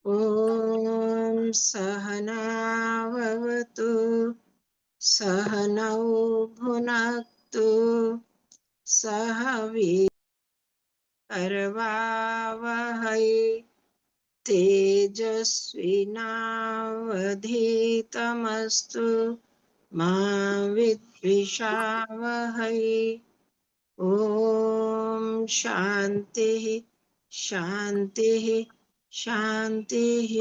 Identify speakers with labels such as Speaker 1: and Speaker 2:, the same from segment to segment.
Speaker 1: ॐ सहनाववतु सहनौ भुनक्तु सह वीर्यङ्करवावहै तेजस्विनावधीतमस्तु मा विद्विषावहै। ॐ शान्तिः शान्तिः शान्तिः।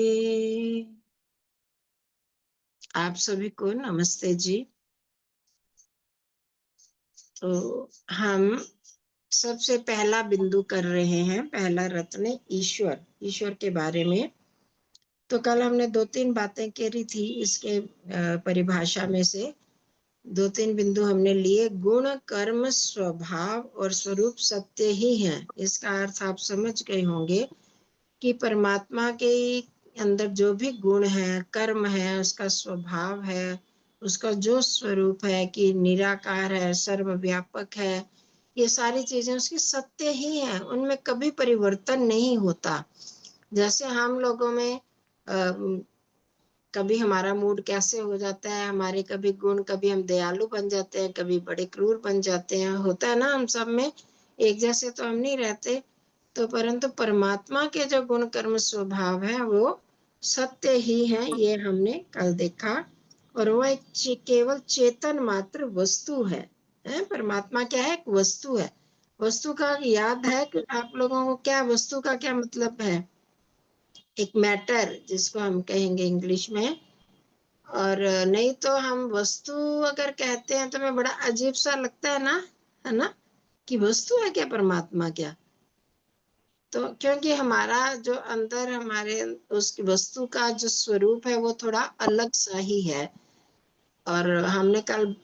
Speaker 1: आप सभी को नमस्ते जी। तो हम सबसे पहला बिंदु कर रहे हैं, पहला रत्न ईश्वर, ईश्वर के बारे में। तो कल हमने 2-3 बातें करी थी इसके परिभाषा में से। 2-3 बिंदु हमने लिए। गुण, कर्म, स्वभाव और स्वरूप सत्य ही हैं। इसका अर्थ आप समझ गए होंगे कि परमात्मा के अंदर जो भी गुण है, कर्म है, उसका स्वभाव है, उसका जो स्वरूप है कि निराकार है, सर्वव्यापक है, ये सारी चीजें उसकी सत्य ही हैं, उनमें कभी परिवर्तन नहीं होता। जैसे हम लोगों में कभी हमारा मूड कैसे हो जाता है, हमारे कभी गुण, कभी हम दयालु बन जाते हैं, कभी बड़े क्रूर बन जाते हैं, होता है ना, हम सब में एक जैसे तो हम नहीं रहते। तो परंतु परमात्मा के जो गुण कर्म स्वभाव है वो सत्य ही है, ये हमने कल देखा। और वो एक केवल चेतन मात्र वस्तु है। परमात्मा क्या है? एक वस्तु है। वस्तु का याद है कि आप लोगों को क्या वस्तु का क्या मतलब है? एक मैटर जिसको हम कहेंगे इंग्लिश में। और नहीं तो हम वस्तु अगर कहते हैं तो हमें बड़ा अजीब सा लगता है ना, कि वस्तु है क्या परमात्मा क्या? तो क्योंकि हमारा जो अंदर हमारे उस वस्तु का जो स्वरूप है वो थोड़ा अलग सा ही है। और हमने कल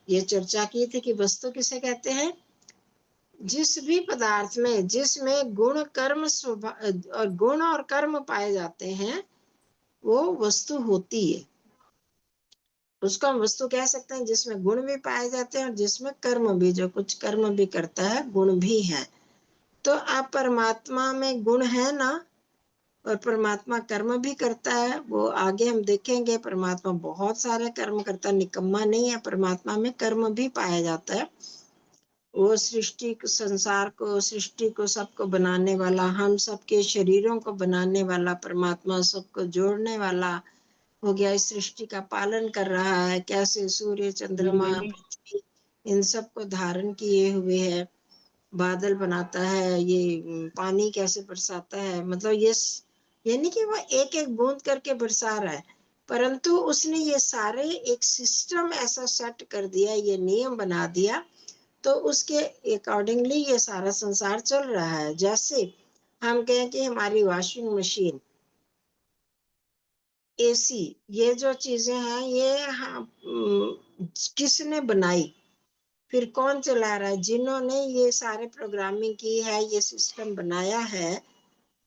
Speaker 1: ये चर्चा की थी कि वस्तु किसे कहते हैं? जिस भी पदार्थ में जिसमें गुण कर्म स्वभाव और गुण और कर्म पाए जाते हैं वो वस्तु होती है। उसको हम वस्तु कह सकते हैं जिसमें गुण भी पाए जाते हैं और जिसमें कर्म भी, जो कुछ कर्म भी करता है, गुण भी है। तो आप परमात्मा में गुण है ना, और परमात्मा कर्म भी करता है, वो आगे हम देखेंगे। परमात्मा बहुत सारे कर्म करता है, निकम्मा नहीं है। परमात्मा में कर्म भी पाया जाता है। वो सृष्टि संसार को, सृष्टि को, सबको बनाने वाला, हम सबके शरीरों को बनाने वाला परमात्मा, सबको जोड़ने वाला हो गया। इस सृष्टि का पालन कर रहा है, कैसे सूर्य, चंद्रमा, पृथ्वी, इन सबको धारण किए हुए है। बादल बनाता है, ये पानी कैसे बरसाता है, मतलब ये नहीं कि वो एक एक बूंद करके बरसा रहा है, परंतु उसने ये सारे एक सिस्टम ऐसा सेट कर दिया, ये नियम बना दिया, तो उसके अकॉर्डिंगली ये सारा संसार चल रहा है। जैसे हम कहें कि हमारी वॉशिंग मशीन, एसी, ये जो चीजें हैं ये किसने बनाई, फिर कौन चला रहा है? जिन्होंने ये सारे प्रोग्रामिंग की है, ये सिस्टम बनाया है,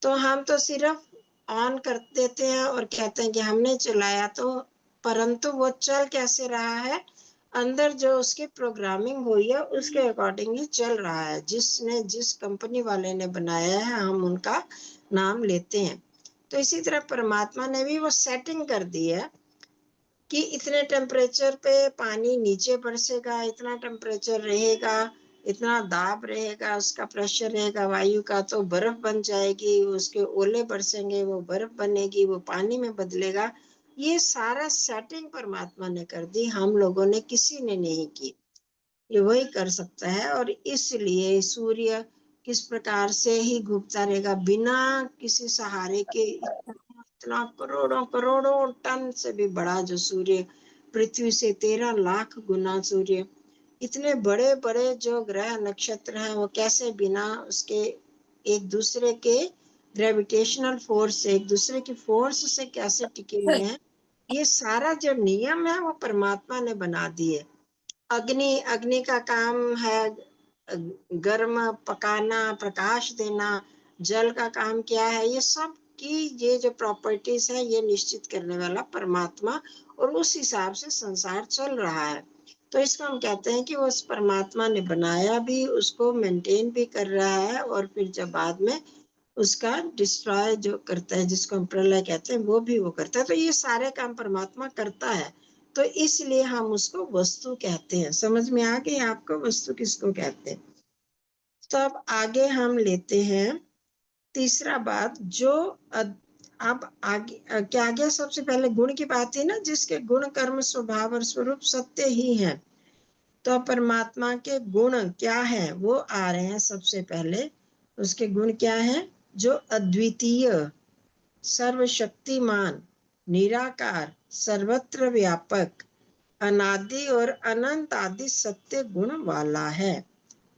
Speaker 1: तो हम तो सिर्फ ऑन कर देते हैं और कहते हैं कि हमने चलाया। तो परंतु वो चल कैसे रहा है? अंदर जो उसकी प्रोग्रामिंग हुई है उसके अकॉर्डिंग ही चल रहा है। जिसने, जिस कंपनी वाले ने बनाया है, हम उनका नाम लेते हैं। तो इसी तरह परमात्मा ने भी वो सेटिंग कर दी है कि इतने टेम्परेचर पे पानी नीचे बरसेगा, इतना टेम्परेचर रहेगा, इतना दाब रहेगा, उसका प्रेशर रहेगा वायु का, तो बर्फ बन जाएगी, उसके ओले बरसेंगे, वो बर्फ बनेगी, वो पानी में बदलेगा। ये सारा सेटिंग परमात्मा ने कर दी, हम लोगों ने किसी ने नहीं की, ये वही कर सकता है। और इसलिए सूर्य किस प्रकार से ही घूमता रहेगा बिना किसी सहारे के। इतना करोड़ों करोड़ों टन से भी बड़ा जो सूर्य, पृथ्वी से 13 लाख गुना सूर्य, इतने बड़े बड़े जो ग्रह नक्षत्र हैं वो कैसे बिना उसके एक दूसरे के ग्रेविटेशनल फोर्स से, एक दूसरे की फोर्स से कैसे टिके हुए हैं, ये सारा जो नियम है वो परमात्मा ने बना दिए। अग्नि, अग्नि का काम है गर्म पकाना, प्रकाश देना। जल का काम क्या है? ये सब की ये जो प्रॉपर्टीज है ये निश्चित करने वाला परमात्मा, और उस हिसाब से संसार चल रहा है। तो इसको हम कहते हैं कि उस परमात्मा ने बनाया भी, उसको मेंटेन भी कर रहा है, और फिर जब बाद में उसका डिस्ट्रॉय जो करता है, जिसको हम प्रलय कहते हैं, वो भी वो करता है। तो ये सारे काम परमात्मा करता है, तो इसलिए हम उसको वस्तु कहते हैं। समझ में आ गई आपको वस्तु किसको कहते हैं? तो अब आगे हम लेते हैं तीसरा बात, जो अब आगे क्या आ गया? सबसे पहले गुण की बात थी ना, जिसके गुण कर्म स्वभाव और स्वरूप सत्य ही है। तो परमात्मा के गुण क्या है वो आ रहे हैं सबसे पहले। उसके गुण क्या है? जो अद्वितीय, सर्वशक्तिमान, निराकार, सर्वत्र व्यापक, अनादि और अनंत आदि सत्य गुण वाला है।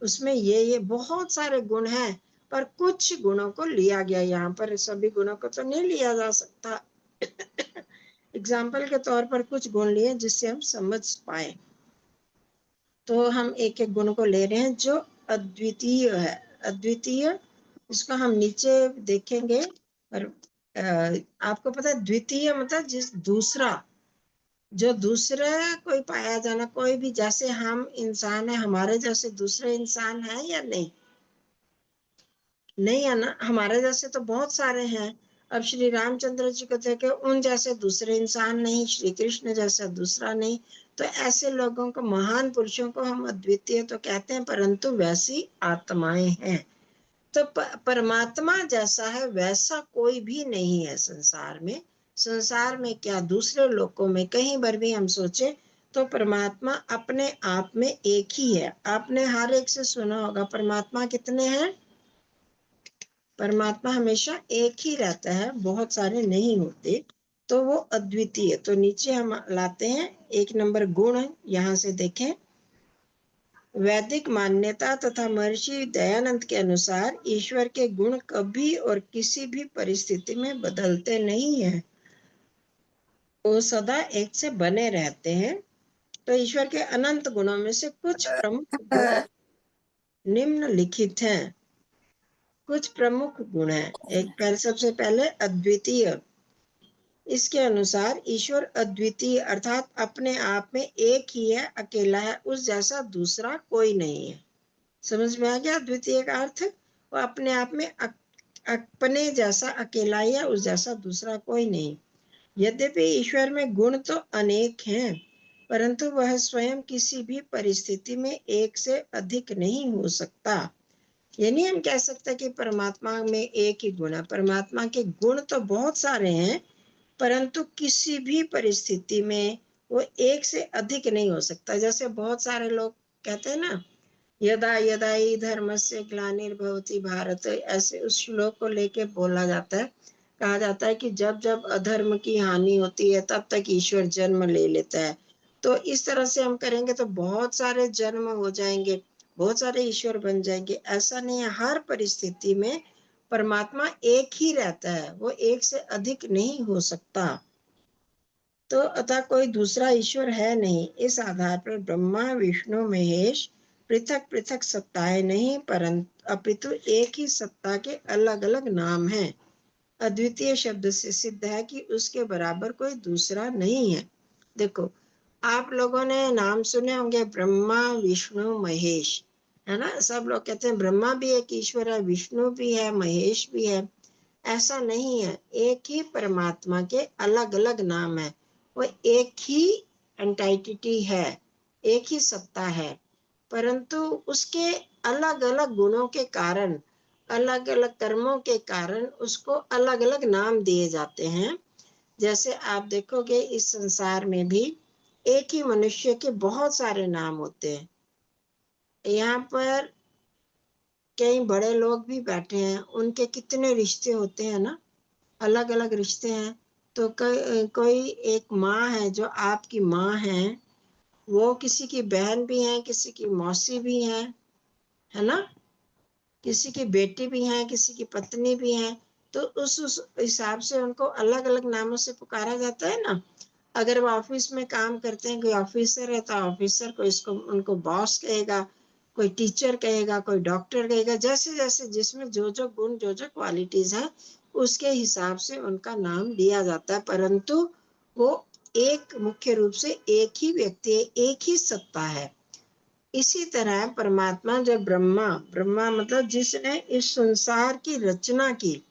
Speaker 1: उसमें ये बहुत सारे गुण हैं, पर कुछ गुणों को लिया गया यहाँ पर, सभी गुणों को तो नहीं लिया जा सकता। एग्जाम्पल के तौर पर कुछ गुण लिए जिससे हम समझ पाए। तो हम एक एक गुण को ले रहे हैं जो अद्वितीय है। अद्वितीय, इसको हम नीचे देखेंगे। पर आपको पता है द्वितीय मतलब जिस दूसरा, जो दूसरे कोई पाया जाना, कोई भी, जैसे हम इंसान है, हमारे जैसे दूसरे इंसान है या नहीं? नहीं है ना, हमारे जैसे तो बहुत सारे हैं। अब श्री रामचंद्र जी को देखे, उन जैसे दूसरे इंसान नहीं, श्री कृष्ण जैसा दूसरा नहीं। तो ऐसे लोगों को, महान पुरुषों को हम अद्वितीय तो कहते हैं, परंतु वैसी आत्माएं हैं। तो परमात्मा जैसा है वैसा कोई भी नहीं है संसार में। संसार में क्या, दूसरे लोकों में कहीं पर भी हम सोचे तो परमात्मा अपने आप में एक ही है। आपने हर एक से सुना होगा परमात्मा कितने हैं? परमात्मा हमेशा एक ही रहता है, बहुत सारे नहीं होते। तो वो अद्वितीय। तो नीचे हम लाते हैं एक नंबर गुण, यहाँ से देखें। वैदिक मान्यता तथा महर्षि दयानंद के अनुसार ईश्वर के गुण कभी और किसी भी परिस्थिति में बदलते नहीं हैं, वो सदा एक से बने रहते हैं। तो ईश्वर के अनंत गुणों में से कुछ प्रमुख गुण निम्नलिखित हैं। कुछ प्रमुख गुण हैं। सबसे पहले अद्वितीय। इसके अनुसार ईश्वर अद्वितीय अर्थात अपने आप में एक ही है, अकेला है, उस जैसा दूसरा कोई नहीं है। समझ में आ गया अद्वितीय का अर्थ? वो अपने आप में अपने जैसा अकेला ही है, उस जैसा दूसरा कोई नहीं। यद्यपि ईश्वर में गुण तो अनेक हैं, परंतु वह स्वयं किसी भी परिस्थिति में एक से अधिक नहीं हो सकता। ये नहीं हम कह सकते कि परमात्मा में एक ही गुण है। परमात्मा के गुण तो बहुत सारे हैं, परंतु किसी भी परिस्थिति में वो एक से अधिक नहीं हो सकता। जैसे बहुत सारे लोग कहते हैं ना, यदा यदा ही धर्मस्य ग्लानिर्भवति भारत, ऐसे उस श्लोक को लेके बोला जाता है। कहा जाता है कि जब जब अधर्म की हानि होती है तब तक ईश्वर जन्म ले लेता है। तो इस तरह से हम करेंगे तो बहुत सारे जन्म हो जाएंगे, बहुत सारे ईश्वर बन जाएंगे। ऐसा नहीं है, हर परिस्थिति में परमात्मा एक ही रहता है, वो एक से अधिक नहीं हो सकता। तो अतः कोई दूसरा ईश्वर है नहीं। इस आधार पर ब्रह्मा विष्णु महेश पृथक पृथक सत्ताएं नहीं, परंतु अपितु एक ही सत्ता के अलग अलग नाम हैं। अद्वितीय शब्द से सिद्ध है कि उसके बराबर कोई दूसरा नहीं है। देखो, आप लोगों ने नाम सुने होंगे, ब्रह्मा विष्णु महेश, है ना? सब लोग कहते हैं ब्रह्मा भी एक ईश्वर है, विष्णु भी है, महेश भी है। ऐसा नहीं है, एक ही परमात्मा के अलग अलग नाम है। वो एक ही एंटाइटी है, एक ही सत्ता है, परंतु उसके अलग अलग गुणों के कारण, अलग अलग कर्मों के कारण उसको अलग अलग नाम दिए जाते हैं। जैसे आप देखोगे इस संसार में भी एक ही मनुष्य के बहुत सारे नाम होते हैं। यहाँ पर कई बड़े लोग भी बैठे हैं, उनके कितने रिश्ते होते हैं ना, अलग अलग रिश्ते हैं। तो कोई एक माँ है जो आपकी माँ है, वो किसी की बहन भी है, किसी की मौसी भी है ना? किसी की बेटी भी है, किसी की पत्नी भी है। तो उस हिसाब से उनको अलग अलग नामों से पुकारा जाता है ना। अगर वो ऑफिस में काम करते हैं, कोई ऑफिसर है तो ऑफिसर को इसको उनको बॉस कहेगा, कोई टीचर कहेगा, कोई डॉक्टर कहेगा। जैसे जैसे जिसमें जो जो गुण, जो जो क्वालिटीज है, उसके हिसाब से उनका नाम दिया जाता है। परंतु वो एक मुख्य रूप से एक ही व्यक्ति है, एक ही सत्ता है। इसी तरह परमात्मा जब ब्रह्मा, ब्रह्मा मतलब जिसने इस संसार की रचना की,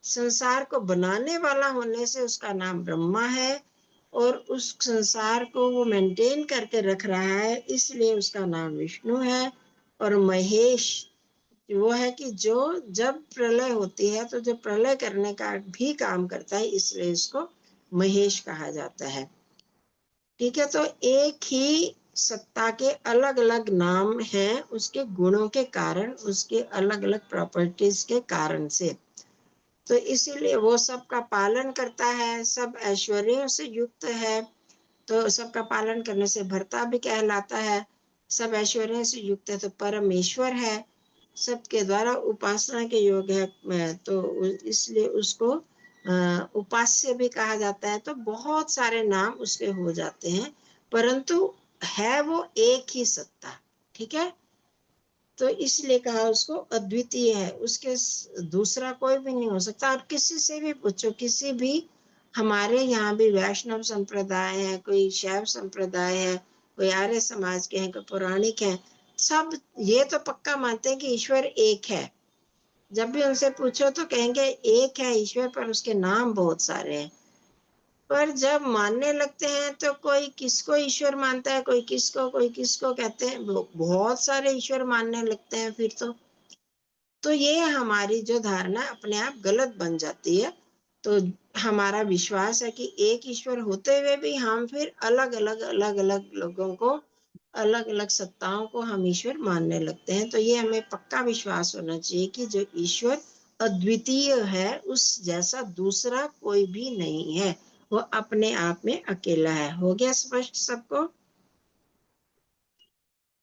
Speaker 1: संसार को बनाने वाला होने से उसका नाम ब्रह्मा है, और उस संसार को वो मेंटेन करके रख रहा है, इसलिए उसका नाम विष्णु है। और महेश वो है कि जो जब प्रलय होती है तो जो प्रलय करने का भी काम करता है, इसलिए इसको महेश कहा जाता है। ठीक है, तो एक ही सत्ता के अलग अलग नाम हैं उसके गुणों के कारण, उसके अलग अलग प्रॉपर्टीज के कारण से। तो इसीलिए वो सबका पालन करता है, सब ऐश्वर्यों से युक्त है, तो सबका पालन करने से भर्ता भी कहलाता है। सब ऐश्वर्यों से युक्त है तो परमेश्वर है, सबके द्वारा उपासना के योग है, तो इसलिए उसको उपास्य भी कहा जाता है। तो बहुत सारे नाम उसके हो जाते हैं, परंतु है वो एक ही सत्ता। ठीक है, तो इसलिए कहा उसको अद्वितीय है, उसके दूसरा कोई भी नहीं हो सकता। और किसी से भी पूछो, किसी भी, हमारे यहाँ भी वैष्णव संप्रदाय है, कोई शैव संप्रदाय है, कोई आर्य समाज के हैं, कोई पौराणिक हैं, सब ये तो पक्का मानते हैं कि ईश्वर एक है। जब भी उनसे पूछो तो कहेंगे एक है ईश्वर, पर उसके नाम बहुत सारे हैं। पर जब मानने लगते हैं तो कोई किसको ईश्वर मानता है, कोई किसको कहते हैं, बहुत सारे ईश्वर मानने लगते हैं फिर तो ये हमारी जो धारणा अपने आप गलत बन जाती है। तो हमारा विश्वास है कि एक ईश्वर होते हुए भी हम फिर अलग अलग लोगों को, अलग अलग सत्ताओं को हम ईश्वर मानने लगते हैं। तो ये हमें पक्का विश्वास होना चाहिए कि जो ईश्वर अद्वितीय है, उस जैसा दूसरा कोई भी नहीं है, वो अपने आप में अकेला है। हो गया स्पष्ट सबको?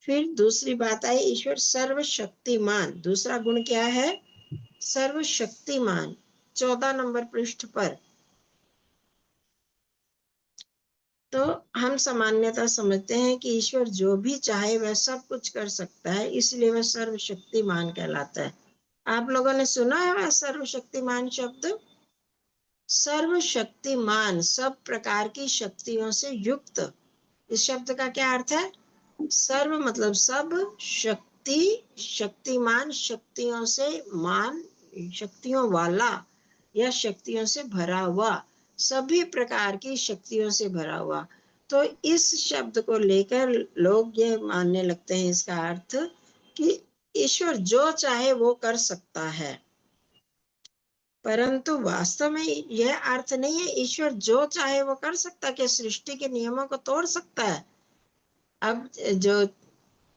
Speaker 1: फिर दूसरी बात आई, ईश्वर सर्वशक्तिमान। दूसरा गुण क्या है? सर्वशक्तिमान। 14 नंबर पृष्ठ पर। तो हम सामान्यतः समझते हैं कि ईश्वर जो भी चाहे वह सब कुछ कर सकता है, इसलिए वह सर्वशक्तिमान कहलाता है। आप लोगों ने सुना है वह सर्वशक्तिमान शब्द? सर्वशक्तिमान, सब प्रकार की शक्तियों से युक्त। इस शब्द का क्या अर्थ है? सर्व मतलब सब, शक्ति, शक्तिमान शक्तियों से, मान शक्तियों वाला या शक्तियों से भरा हुआ, सभी प्रकार की शक्तियों से भरा हुआ। तो इस शब्द को लेकर लोग ये मानने लगते हैं, इसका अर्थ कि ईश्वर जो चाहे वो कर सकता है, परंतु वास्तव में यह अर्थ नहीं है ईश्वर जो चाहे वो कर सकता है कि सृष्टि के नियमों को तोड़ सकता है। अब जो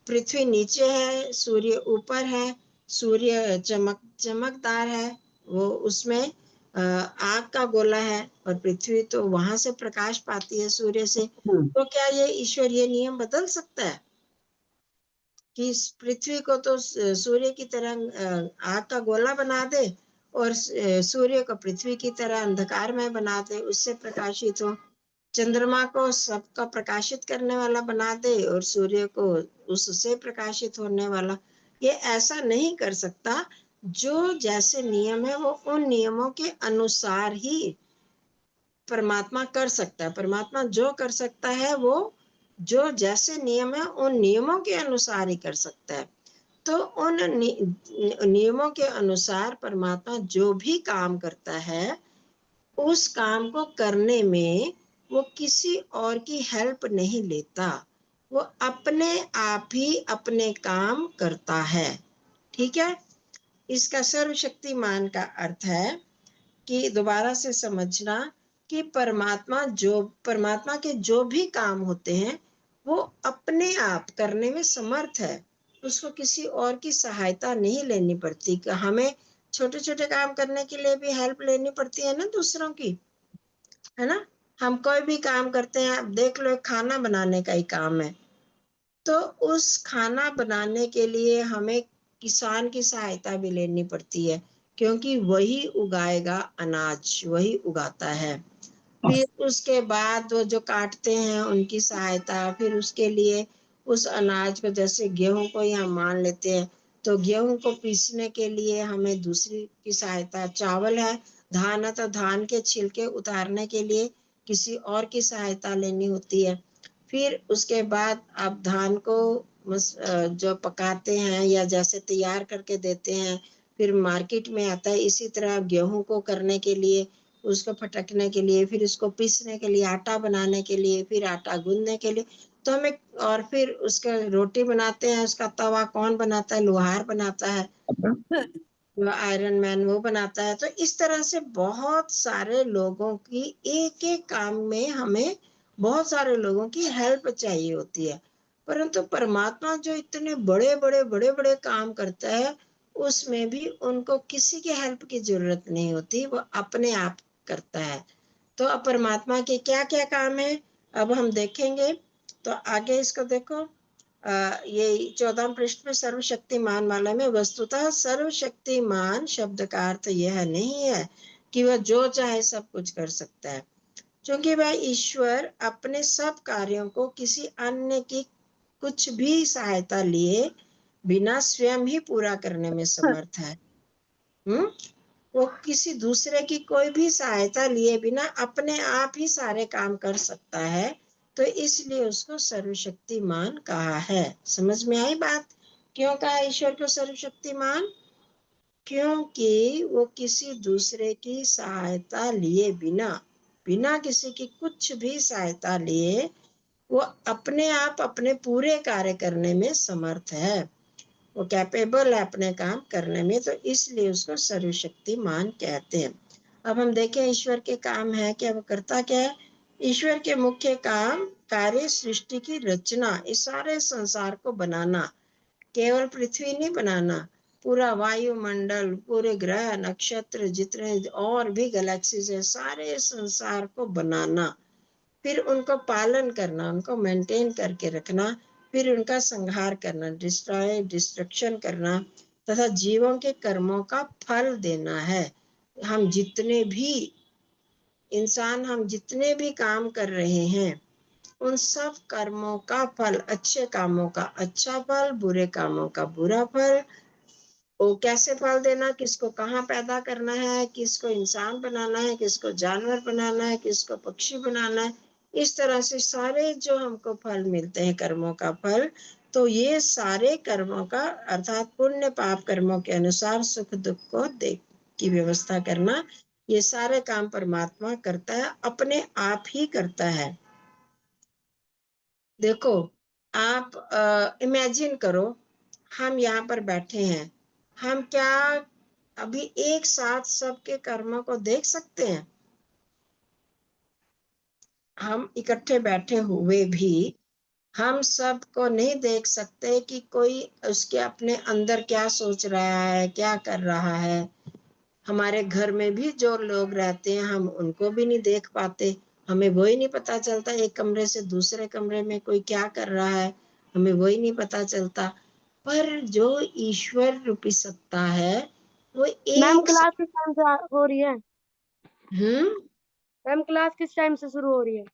Speaker 1: पृथ्वी नीचे है, सूर्य ऊपर है, सूर्य चमकदार है, वो उसमें आग का गोला है, और पृथ्वी तो वहां से प्रकाश पाती है सूर्य से। तो क्या ये ईश्वर ये नियम बदल सकता है कि इस पृथ्वी को तो सूर्य की तरह आग का गोला बना दे, और सूर्य को पृथ्वी की तरह अंधकार में बना दे, उससे प्रकाशित हो। चंद्रमा को सबका प्रकाशित करने वाला बना दे, और सूर्य को उससे प्रकाशित होने वाला। ये ऐसा नहीं कर सकता। जो जैसे नियम है वो उन नियमों के अनुसार ही परमात्मा कर सकता है। परमात्मा जो कर सकता है वो जो जैसे नियम है उन नियमों के अनुसार ही कर सकता है। तो उन नियमों के अनुसार परमात्मा जो भी काम करता है, उस काम को करने में वो किसी और की हेल्प नहीं लेता, वो अपने आप ही अपने काम करता है। ठीक है, इसका सर्वशक्तिमान का अर्थ है कि दोबारा से समझना कि परमात्मा के जो भी काम होते हैं वो अपने आप करने में समर्थ है, उसको किसी और की सहायता नहीं लेनी पड़ती। हमें छोटे छोटे काम करने के लिए भी हेल्प लेनी पड़ती है ना दूसरों की, है ना। हम कोई भी काम करते हैं, अब देख लो खाना बनाने का ही काम है, तो उस खाना बनाने के लिए हमें किसान की सहायता भी लेनी पड़ती है, क्योंकि वही उगाएगा अनाज, वही उगाता है। फिर उसके बाद वो जो काटते हैं उनकी सहायता, फिर उसके लिए उस अनाज को, जैसे गेहूं को ही हम मान लेते हैं, तो गेहूं को पीसने के लिए हमें दूसरी की सहायता, चावल है, धान है, तो धान के छिलके उतारने के लिए किसी और की सहायता लेनी होती है। फिर उसके बाद आप धान को जो पकाते हैं या जैसे तैयार करके देते हैं, फिर मार्केट में आता है। इसी तरह गेहूं को करने के लिए, उसको फटकने के लिए, फिर उसको पीसने के लिए, आटा बनाने के लिए, फिर आटा गूंदने के लिए, तो हमें, और फिर उसका रोटी बनाते हैं, उसका तवा कौन बनाता है? लोहार बनाता है, जो आयरन मैन वो बनाता है। तो इस तरह से बहुत सारे लोगों की एक एक काम में हमें बहुत सारे लोगों की हेल्प चाहिए होती है। परंतु परमात्मा जो इतने बड़े बड़े बड़े बड़े काम करता है, उसमें भी उनको किसी की हेल्प की जरूरत नहीं होती, वो अपने आप करता है। तो अब परमात्मा के क्या क्या काम है, अब हम देखेंगे। तो आगे इसको देखो, ये 14 पृष्ठ में सर्वशक्तिमान वाला में, वस्तुतः सर्वशक्तिमान शब्द का अर्थ यह नहीं है कि वह जो चाहे सब कुछ कर सकता है, क्योंकि वह ईश्वर अपने सब कार्यों को किसी अन्य की कुछ भी सहायता लिए बिना स्वयं ही पूरा करने में समर्थ है। वो किसी दूसरे की कोई भी सहायता लिए बिना अपने आप ही सारे काम कर सकता है, तो इसलिए उसको सर्वशक्तिमान कहा है। समझ में आई बात? क्यों कहा ईश्वर को सर्वशक्तिमान? क्योंकि वो किसी दूसरे की सहायता लिए बिना, बिना किसी की कुछ भी सहायता लिए, वो अपने आप अपने पूरे कार्य करने में समर्थ है। वो कैपेबल है अपने काम करने में, तो इसलिए उसको सर्वशक्तिमान कहते हैं। अब हम देखें ईश्वर के काम है क्या, वो करता क्या है? ईश्वर के मुख्य काम कार्य सृष्टि की रचना, इस सारे संसार को बनाना, केवल पृथ्वी नहीं बनाना, पूरा वायुमंडल, पूरे ग्रह नक्षत्र जितने और भी गैलेक्सीज है, सारे संसार को बनाना, फिर उनको पालन करना, उनको मेंटेन करके रखना, फिर उनका संहार करना, डिस्ट्रक्शन करना, तथा जीवों के कर्मों का फल देना है। हम जितने भी इंसान, हम जितने भी काम कर रहे हैं, उन सब कर्मों का फल, अच्छे कामों का अच्छा फल, बुरे कामों का बुरा फल, वो कैसे फल देना, किसको कहाँ पैदा करना है, किसको इंसान बनाना है, किसको जानवर बनाना है, किसको पक्षी बनाना है, इस तरह से सारे जो हमको फल मिलते हैं कर्मों का फल, तो ये सारे कर्मों का अर्थात पुण्य पाप कर्मों के अनुसार सुख दुख को देख की व्यवस्था करना, ये सारे काम परमात्मा करता है, अपने आप ही करता है। देखो, आप इमेजिन करो, हम यहाँ पर बैठे हैं, हम क्या अभी एक साथ सबके कर्मों को देख सकते हैं? हम इकट्ठे बैठे हुए भी हम सब को नहीं देख सकते कि कोई उसके अपने अंदर क्या सोच रहा है, क्या कर रहा है। हमारे घर में भी जो लोग रहते हैं, हम उनको भी नहीं देख पाते, हमें वही नहीं पता चलता एक कमरे से दूसरे कमरे में कोई क्या कर रहा है, हमें वही नहीं पता चलता। पर जो ईश्वर रूपी सत्ता है, वो
Speaker 2: मैम
Speaker 1: एक
Speaker 2: क्लास किस टाइम से हो रही है?
Speaker 1: हम्म
Speaker 2: मैम क्लास किस टाइम से शुरू हो रही है?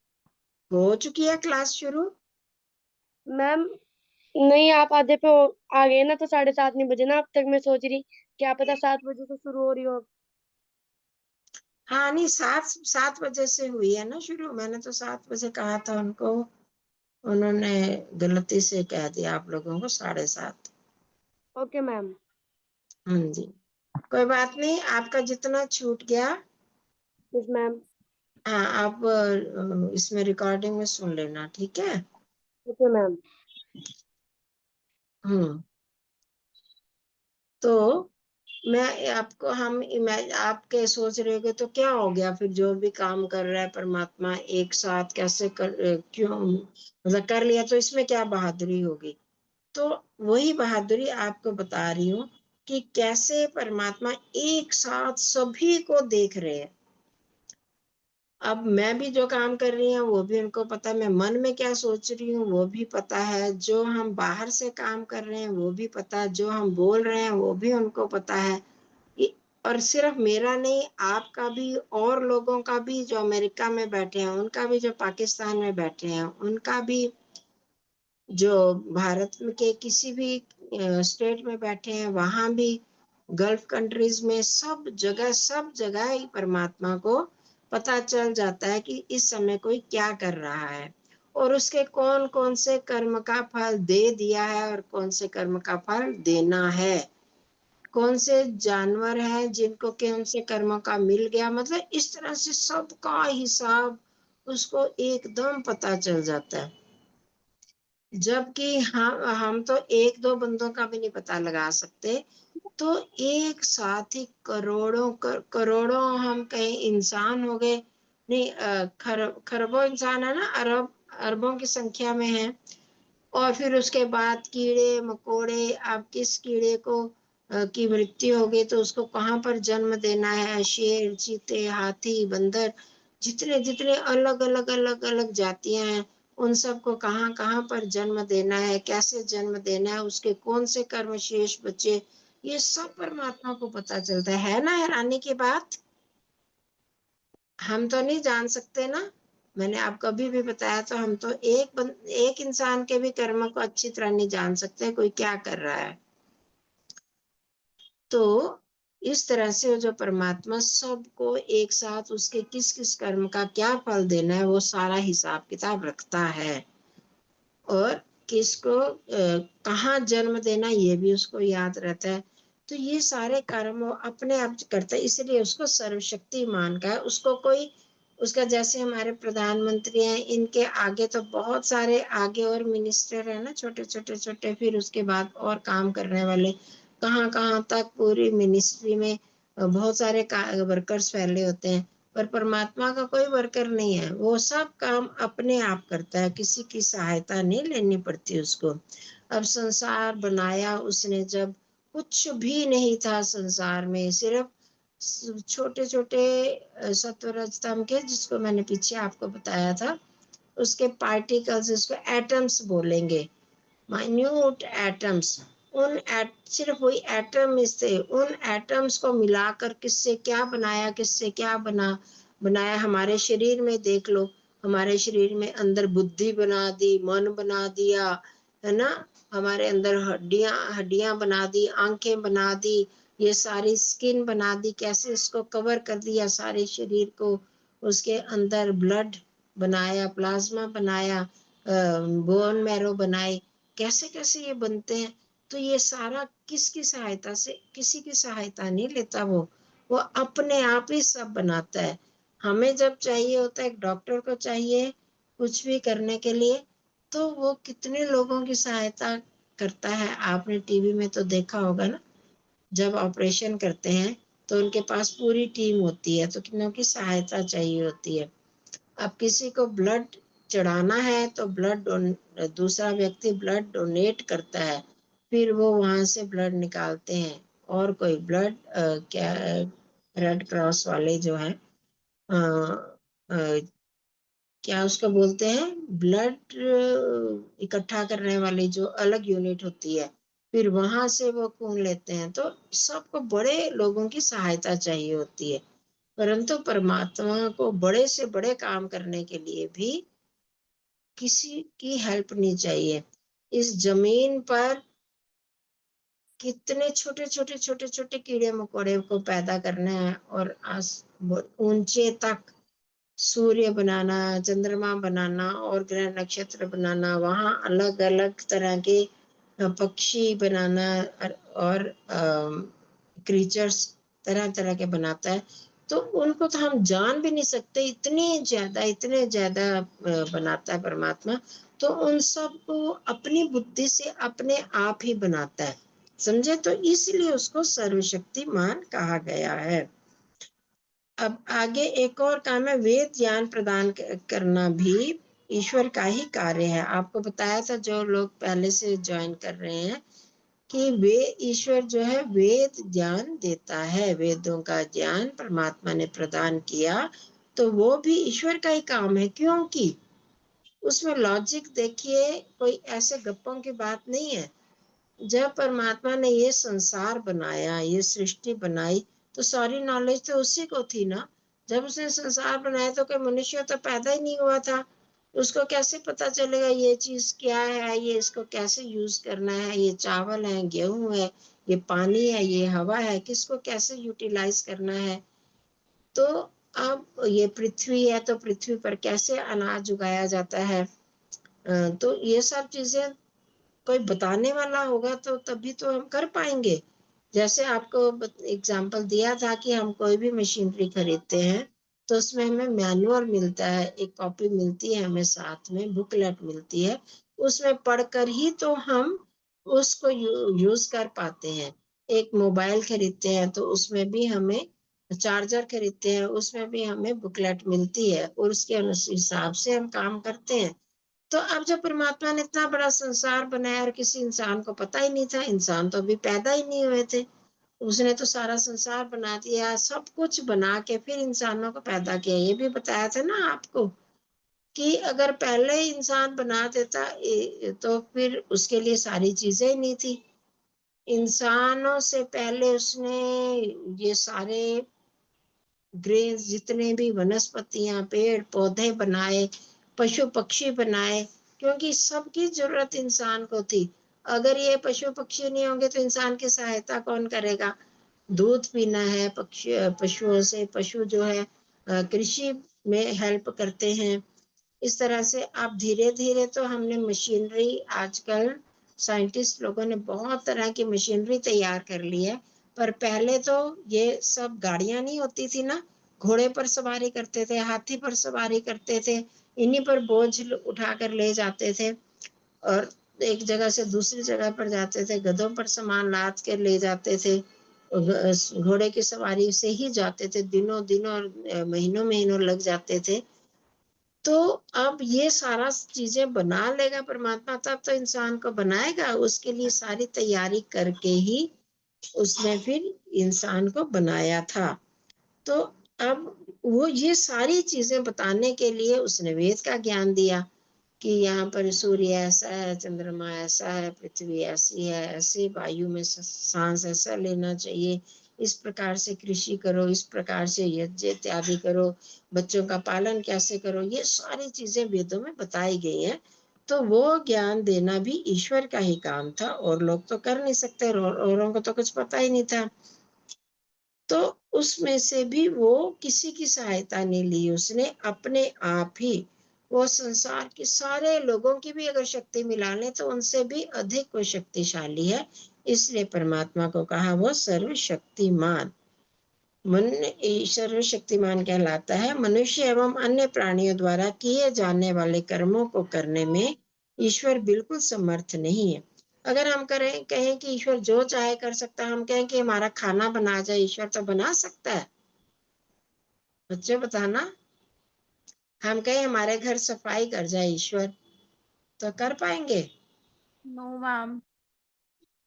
Speaker 1: हो चुकी है क्लास शुरू।
Speaker 2: मैम नहीं, आप आधे पे आ गए ना, तो 7:30 नहीं बजे ना अब तक। मैं सोच रही क्या पता 7 बजे से शुरू हो रही हो।
Speaker 1: हाँ नहीं, 7 बजे से हुई है ना शुरू, मैंने तो 7 बजे कहा था उनको, उन्होंने गलती से कह दिया आप लोगों को 7:30।
Speaker 2: Okay ma'am.
Speaker 1: हाँ जी, कोई बात नहीं, आपका जितना छूट गया,
Speaker 2: यस मैम।
Speaker 1: हाँ आप इसमें रिकॉर्डिंग में सुन लेना, ठीक है?
Speaker 2: Okay ma'am.
Speaker 1: हम्म तो मैं आपको, आपके सोच रहे होगे तो क्या हो गया फिर, जो भी काम कर रहा है परमात्मा एक साथ कैसे कर, क्यों मतलब कर लिया तो इसमें क्या बहादुरी होगी? तो वही बहादुरी आपको बता रही हूँ कि कैसे परमात्मा एक साथ सभी को देख रहे हैं। अब मैं भी जो काम कर रही हूँ वो भी उनको पता है, मैं मन में क्या सोच रही हूँ वो भी पता है, जो हम बाहर से काम कर रहे हैं वो भी पता है, जो हम बोल रहे हैं वो भी उनको पता है। और सिर्फ मेरा नहीं, आपका भी, और लोगों का भी, जो अमेरिका में बैठे हैं उनका भी, जो पाकिस्तान में बैठे हैं उनका भी, जो भारत के किसी भी स्टेट में बैठे हैं वहां भी, गल्फ कंट्रीज में, सब जगह ही परमात्मा को पता चल जाता है कि इस समय कोई क्या कर रहा है। और उसके कौन कौन से कर्म का फल दे दिया है और कौन से कर्म का फल देना है, कौन से जानवर हैं जिनको कौन से कर्मों का मिल गया, मतलब इस तरह से सबका हिसाब उसको एकदम पता चल जाता है। जबकि हम तो एक दो बंदों का भी नहीं पता लगा सकते, तो एक साथ ही करोड़ों हम कहीं इंसान हो गए, नहीं खरबों इंसान है ना, अरब अरबों की संख्या में है। और फिर उसके बाद कीड़े मकोड़े, अब किस कीड़े को की मृत्यु हो गई तो उसको कहाँ पर जन्म देना है, शेर चीते हाथी बंदर, जितने जितने अलग अलग जातियां हैं, उन सबको कहाँ कहाँ पर जन्म देना है, कैसे जन्म देना है, उसके कौन से कर्म शेष बचे, ये सब परमात्मा को पता चलता है ना। हैरानी की बात, हम तो नहीं जान सकते ना। मैंने आपको अभी भी बताया, तो हम तो एक इंसान के भी कर्म को अच्छी तरह नहीं जान सकते कोई क्या कर रहा है। तो इस तरह से वो जो परमात्मा सबको एक साथ उसके किस किस कर्म का क्या फल देना है वो सारा हिसाब किताब रखता है, और किसको कहाँ जन्म देना ये भी उसको याद रहता है। तो ये सारे कर्म वो अपने आप करता है, इसलिए उसको सर्वशक्तिमान का है। उसको कोई उसका, जैसे हमारे प्रधानमंत्री हैं, इनके आगे तो बहुत सारे आगे और मिनिस्टर है ना, छोटे छोटे छोटे, फिर उसके बाद और काम करने वाले, कहाँ कहाँ तक पूरी मिनिस्ट्री में बहुत सारे वर्कर्स फैले होते हैं। पर परमात्मा का कोई वर्कर नहीं है, वो सब काम अपने आप करता है, किसी की सहायता नहीं लेनी पड़ती उसको। अब संसार बनाया उसने, जब कुछ भी नहीं था संसार में, सिर्फ छोटे छोटे सत्वरज स्तंभ के, जिसको मैंने पीछे आपको बताया था, उसके पार्टिकल्स, इसको एटम्स बोलेंगे, माइन्यूट एटम्स। सिर्फ वही एटम में से उन एटम्स को मिलाकर किससे क्या बनाया, किससे क्या बनाया हमारे शरीर में देख लो। हमारे शरीर में अंदर बुद्धि बना दी, मन बना दिया, है ना, हमारे अंदर हड्डियां हड्डियां बना दी, आंखें बना दी, ये सारी स्किन बना दी, कैसे इसको कवर कर दिया सारे शरीर को। उसके अंदर ब्लड बनाया, प्लाज्मा बनाया, बोन मैरो बनाए, कैसे कैसे ये बनते हैं। तो ये सारा किसकी सहायता से, किसी की सहायता नहीं लेता, वो अपने आप ही सब बनाता है। हमें जब चाहिए होता है, एक डॉक्टर को चाहिए कुछ भी करने के लिए, तो वो कितने लोगों की सहायता करता है। आपने टीवी में तो देखा होगा ना, जब ऑपरेशन करते हैं तो उनके पास पूरी टीम होती है, तो कितनों की सहायता चाहिए होती है। अब किसी को ब्लड चढ़ाना है तो दूसरा व्यक्ति ब्लड डोनेट करता है, फिर वो वहां से ब्लड निकालते हैं, और कोई ब्लड क्या, रेड क्रॉस वाले जो है, क्या उसको बोलते हैं, ब्लड इकट्ठा करने वाली जो अलग यूनिट होती है, फिर वहां से वो खून लेते हैं। तो सबको बड़े लोगों की सहायता चाहिए होती है, परंतु परमात्मा को बड़े से बड़े काम करने के लिए भी किसी की हेल्प नहीं चाहिए। इस जमीन पर कितने छोटे छोटे छोटे छोटे कीड़े मकोड़े को पैदा करना है, और ऊंचे तक सूर्य बनाना, चंद्रमा बनाना और ग्रह नक्षत्र बनाना, वहां अलग अलग तरह के पक्षी बनाना, और क्रीचर्स तरह तरह के बनाता है। तो उनको तो हम जान भी नहीं सकते, इतने ज्यादा बनाता है परमात्मा। तो उन सब को अपनी बुद्धि से अपने आप ही बनाता है, समझे, तो इसलिए उसको सर्वशक्तिमान कहा गया है। अब आगे एक और काम है, वेद ज्ञान प्रदान करना भी ईश्वर का ही कार्य है। आपको बताया था जो लोग पहले से ज्वाइन कर रहे हैं, कि वे ईश्वर जो है वेद ज्ञान देता है, वेदों का ज्ञान परमात्मा ने प्रदान किया, तो वो भी ईश्वर का ही काम है, क्योंकि उसमें लॉजिक देखिए, कोई ऐसे गप्पों की बात नहीं है। जब परमात्मा ने ये संसार बनाया, ये सृष्टि बनाई, तो सारी नॉलेज तो उसी को थी ना। जब उसने संसार बनाया तो कोई मनुष्य तो पैदा ही नहीं हुआ था, उसको कैसे पता चलेगा ये चीज क्या है, ये इसको कैसे यूज करना है, ये चावल है, गेहूं है, ये पानी है, ये हवा है, किसको कैसे यूटिलाइज करना है। तो अब ये पृथ्वी है, तो पृथ्वी पर कैसे अनाज उगाया जाता है, तो ये सब चीजें कोई बताने वाला होगा तो तभी तो हम कर पाएंगे। जैसे आपको एग्जाम्पल दिया था कि हम कोई भी मशीनरी खरीदते हैं तो उसमें हमें मैनुअल मिलता है, एक कॉपी मिलती है हमें, साथ में बुकलेट मिलती है, उसमें पढ़कर ही तो हम उसको यूज कर पाते हैं। एक मोबाइल खरीदते हैं तो उसमें भी हमें, चार्जर खरीदते हैं उसमें भी हमें बुकलेट मिलती है और उसके हिसाब से हम काम करते हैं। तो अब जब परमात्मा ने इतना बड़ा संसार बनाया और किसी इंसान को पता ही नहीं था, इंसान तो अभी पैदा ही नहीं हुए थे, उसने तो सारा संसार बना दिया, सब कुछ बना के फिर इंसानों को पैदा किया। ये भी बताया था ना आपको कि अगर पहले ही इंसान बना देता तो फिर उसके लिए सारी चीजें ही नहीं थी। इंसानों से पहले उसने ये सारे ग्रेन्स, जितने भी वनस्पतियां, पेड़ पौधे बनाए, पशु पक्षी बनाए, क्योंकि सबकी जरूरत इंसान को थी। अगर ये पशु पक्षी नहीं होंगे तो इंसान की सहायता कौन करेगा? दूध पीना है पक्षी, पशुओं से, पशु जो है कृषि में हेल्प करते हैं। इस तरह से अब धीरे धीरे तो हमने मशीनरी, आजकल साइंटिस्ट लोगों ने बहुत तरह की मशीनरी तैयार कर ली है। पर पहले तो ये सब गाड़ियां नहीं होती थी ना, घोड़े पर सवारी करते थे, हाथी पर सवारी करते थे, इन्हीं पर बोझ उठाकर ले जाते थे और एक जगह से दूसरी जगह पर जाते थे, गधों पर सामान लाद के ले जाते थे। घोड़े की सवारी से ही जाते थे, दिनों दिनों और महीनों महीनों लग जाते थे। तो अब ये सारा चीजें बना लेगा परमात्मा, तब तो इंसान को बनाएगा, उसके लिए सारी तैयारी करके ही उसने फिर इंसान को बनाया था। तो अब वो ये सारी चीजें बताने के लिए उसने वेद का ज्ञान दिया कि यहाँ पर सूर्य ऐसा है, चंद्रमा ऐसा है, पृथ्वी ऐसी है, ऐसे वायु में सांस ऐसा लेना चाहिए, इस प्रकार से कृषि करो, इस प्रकार से यज्ञ इत्यादि करो, बच्चों का पालन कैसे करो, ये सारी चीजें वेदों में बताई गई हैं। तो वो ज्ञान देना भी ईश्वर का ही काम था और लोग तो कर नहीं सकते, औरों को तो कुछ पता ही नहीं था। तो उसमें से भी वो किसी की सहायता नहीं ली, उसने अपने आप ही, वो संसार के सारे लोगों की भी अगर शक्ति मिला ले तो उनसे भी अधिक वो शक्तिशाली है। इसलिए परमात्मा को कहा वो सर्वशक्तिमान। मन सर्वशक्तिमान कहलाता है। मनुष्य एवं अन्य प्राणियों द्वारा किए जाने वाले कर्मों को करने में ईश्वर बिल्कुल समर्थ नहीं है। अगर हम कहें कि ईश्वर जो चाहे कर सकता है, हम कहें कि हमारा खाना बना जाए, ईश्वर तो बना सकता है? बच्चे बताना। हम कहें हमारे घर सफाई कर जाए ईश्वर, तो कर पाएंगे?
Speaker 3: No ma'am.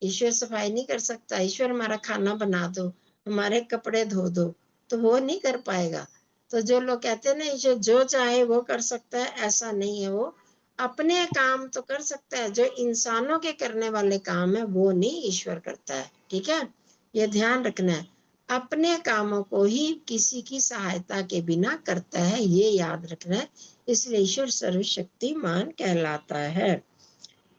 Speaker 1: ईश्वर सफाई नहीं कर सकता। ईश्वर हमारा खाना बना दो, हमारे कपड़े धो दो, तो वो नहीं कर पाएगा। तो जो लोग कहते हैं ना ईश्वर जो चाहे वो कर सकता है, ऐसा नहीं है। वो अपने काम तो कर सकता है, जो इंसानों के करने वाले काम है वो नहीं ईश्वर करता है। ठीक है, ये ध्यान रखना है। अपने कामों को ही किसी की सहायता के बिना करता है, ये याद रखना है। इसलिए ईश्वर सर्वशक्तिमान कहलाता है।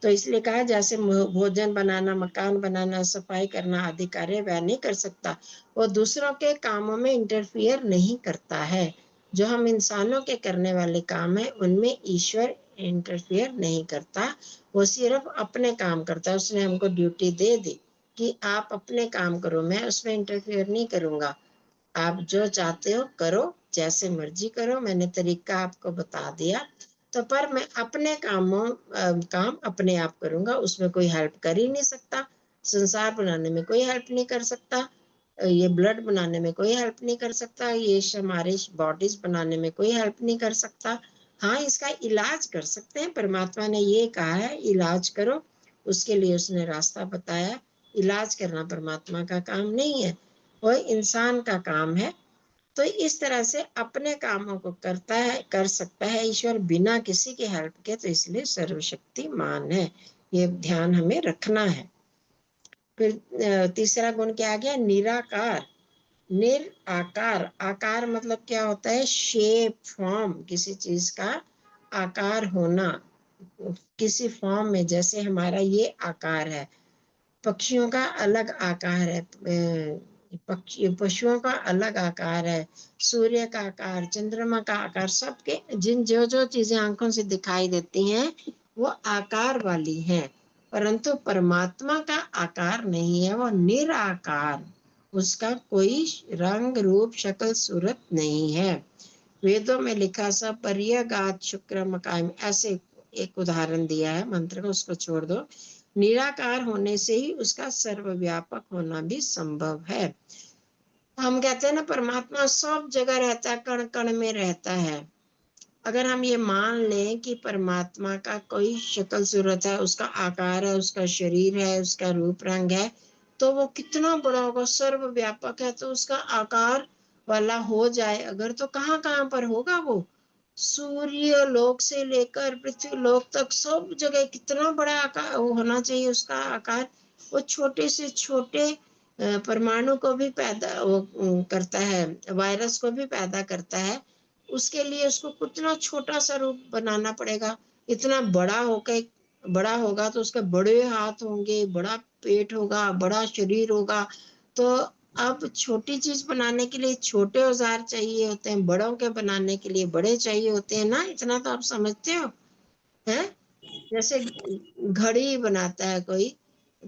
Speaker 1: तो इसलिए कहा जैसे भोजन बनाना, मकान बनाना, सफाई करना आदि कार्य वह नहीं कर सकता। वो दूसरों के कामों में इंटरफियर नहीं करता है। जो हम इंसानों के करने वाले काम है उनमें ईश्वर इंटरफियर नहीं करता, वो सिर्फ अपने काम करता है। उसने हमको ड्यूटी दे दी कि आप अपने काम करो, मैं उसमें इंटरफियर नहीं करूंगा। आप जो चाहते हो करो, जैसे मर्जी करो, मैंने तरीका आपको बता दिया। तो पर मैं अपने काम अपने आप करूंगा, उसमें कोई हेल्प कर ही नहीं सकता। संसार बनाने में कोई हेल्प नहीं कर सकता, ये ब्लड बनाने में कोई हेल्प नहीं कर सकता, ये हमारे बॉडीज बनाने में कोई हेल्प नहीं कर सकता। हाँ, इसका इलाज कर सकते हैं। परमात्मा ने ये कहा है इलाज करो, उसके लिए उसने रास्ता बताया। इलाज करना परमात्मा का काम नहीं है, वो इंसान का काम है। तो इस तरह से अपने कामों को करता है, कर सकता है ईश्वर बिना किसी की हेल्प के, तो इसलिए सर्वशक्तिमान है। ये ध्यान हमें रखना है। फिर तीसरा गुण क्या आ गया? निराकार। निराकार, आकार मतलब क्या होता है? शेप, फॉर्म, किसी चीज का आकार होना, किसी फॉर्म में। जैसे हमारा ये आकार है, पक्षियों का अलग आकार है, पक्षी पशुओं का अलग आकार है, सूर्य का आकार, चंद्रमा का आकार, सबके जिन जो जो चीजें आंखों से दिखाई देती हैं वो आकार वाली हैं, परंतु परमात्मा का आकार नहीं है, वो निराकार, उसका कोई रंग रूप शक्ल सूरत नहीं है। वेदों में लिखा सा पर्यगात शुक्र मकाम, ऐसे एक उदाहरण दिया है मंत्र का, उसको छोड़ दो। निराकार होने से ही उसका सर्वव्यापक होना भी संभव है। हम कहते हैं ना परमात्मा सब जगह रहता है, कण कण में रहता है। अगर हम ये मान लें कि परमात्मा का कोई शक्ल सूरत है, उसका आकार है, उसका शरीर है, उसका रूप रंग है, तो वो कितना बड़ा होगा, सर्वव्यापक है, तो उसका आकार वाला हो जाए अगर, तो कहाँ कहाँ पर होगा वो? सूर्य लोक से लेकर पृथ्वी लोक तक सब जगह कितना बड़ा आकार वो होना चाहिए उसका आकार। वो छोटे से छोटे परमाणु को भी पैदा वो करता है, वायरस को भी पैदा करता है। उसके लिए उसको कितना छोटा सा रूप बनाना पड़ेगा। इतना बड़ा होगा तो उसके बड़े हाथ होंगे, बड़ा पेट होगा, बड़ा शरीर होगा। तो अब छोटी चीज बनाने के लिए छोटे औजार चाहिए होते हैं, बड़ों के बनाने के लिए बड़े चाहिए होते हैं ना। इतना तो आप समझते हो, हैं? जैसे घड़ी बनाता है कोई,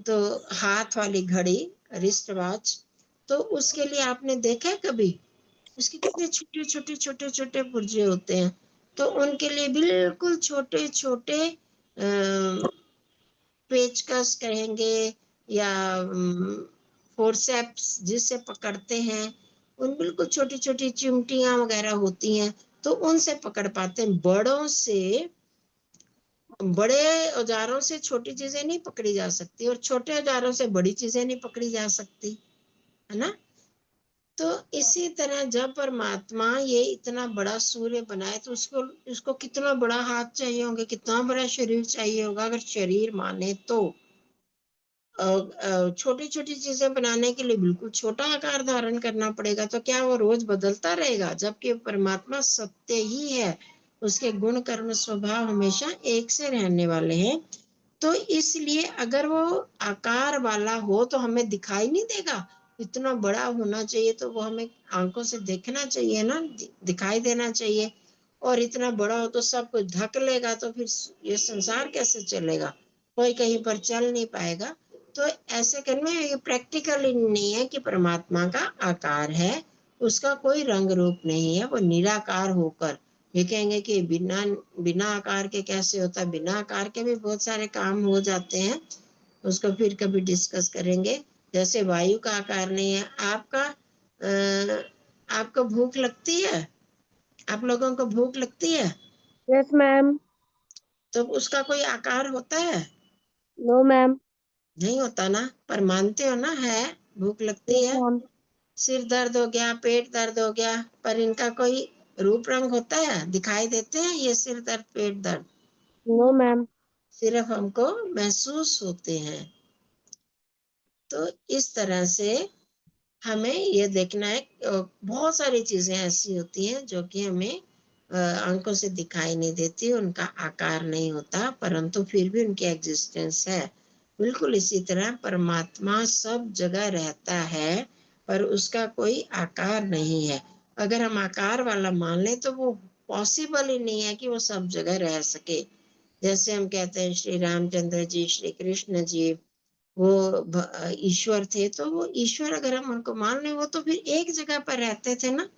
Speaker 1: तो हाथ वाली घड़ी, रिस्ट वॉच, तो उसके लिए आपने देखा है कभी? उसके कितने छोटे छोटे छोटे छोटे पुर्जे होते हैं। तो उनके लिए बिल्कुल छोटे छोटे पेचकस कहेंगे या फोर्सेप्स जिससे पकड़ते हैं, उन बिल्कुल छोटी छोटी चिमटियां वगैरह होती हैं, तो उनसे पकड़ पाते हैं। बड़े औजारों से छोटी चीजें नहीं पकड़ी जा सकती, और छोटे औजारों से बड़ी चीजें नहीं पकड़ी जा सकती, है ना। तो इसी तरह जब परमात्मा ये इतना बड़ा सूर्य बनाए, तो उसको कितना बड़ा हाथ चाहिए होंगे, कितना बड़ा शरीर चाहिए होगा। अगर शरीर माने तो छोटी छोटी चीजें बनाने के लिए बिल्कुल छोटा आकार धारण करना पड़ेगा। तो क्या वो रोज बदलता रहेगा? जबकि परमात्मा सत्य ही है, उसके गुण कर्म स्वभाव हमेशा एक से रहने वाले हैं। तो इसलिए अगर वो आकार वाला हो तो हमें दिखाई नहीं देगा। इतना बड़ा होना चाहिए तो वो हमें आंखों से देखना चाहिए ना, दिखाई देना चाहिए। और इतना बड़ा हो तो सब कुछ ढक लेगा, तो फिर ये संसार कैसे चलेगा? कोई कहीं पर चल नहीं पाएगा। तो ऐसे करने में ये प्रैक्टिकल नहीं है कि परमात्मा का आकार है, उसका कोई रंग रूप नहीं है, वो निराकार होकर। ये कहेंगे कि बिना बिना आकार के कैसे होता है? बिना आकार के भी बहुत सारे काम हो जाते हैं, उसको फिर कभी डिस्कस करेंगे। जैसे वायु का आकार नहीं है। आपको भूख लगती है? आप लोगों को भूख लगती है?
Speaker 2: Yes ma'am.
Speaker 1: तो उसका कोई आकार होता है?
Speaker 2: No ma'am.
Speaker 1: नहीं होता ना, पर मानते हो ना है, भूख लगती
Speaker 2: यस
Speaker 1: है।
Speaker 2: मैम।
Speaker 1: सिर दर्द हो गया, पेट दर्द हो गया, पर इनका कोई रूप रंग होता है? दिखाई देते हैं ये सिर दर्द, पेट दर्द?
Speaker 2: No ma'am.
Speaker 1: सिर्फ हमको महसूस होते हैं। तो इस तरह से हमें ये देखना है। बहुत सारी चीजें ऐसी होती हैं जो कि हमें आंखों से दिखाई नहीं देती, उनका आकार नहीं होता, परंतु फिर भी उनकी एग्जिस्टेंस है। बिल्कुल इसी तरह परमात्मा सब जगह रहता है, पर उसका कोई आकार नहीं है। अगर हम आकार वाला मान लें तो वो पॉसिबल ही नहीं है कि वो सब जगह रह सके। जैसे हम कहते हैं श्री रामचंद्र जी, श्री कृष्ण जी, वो ईश्वर थे, तो वो ईश्वर अगर हम उनको मान लें, वो तो फिर एक जगह पर रहते थे ना।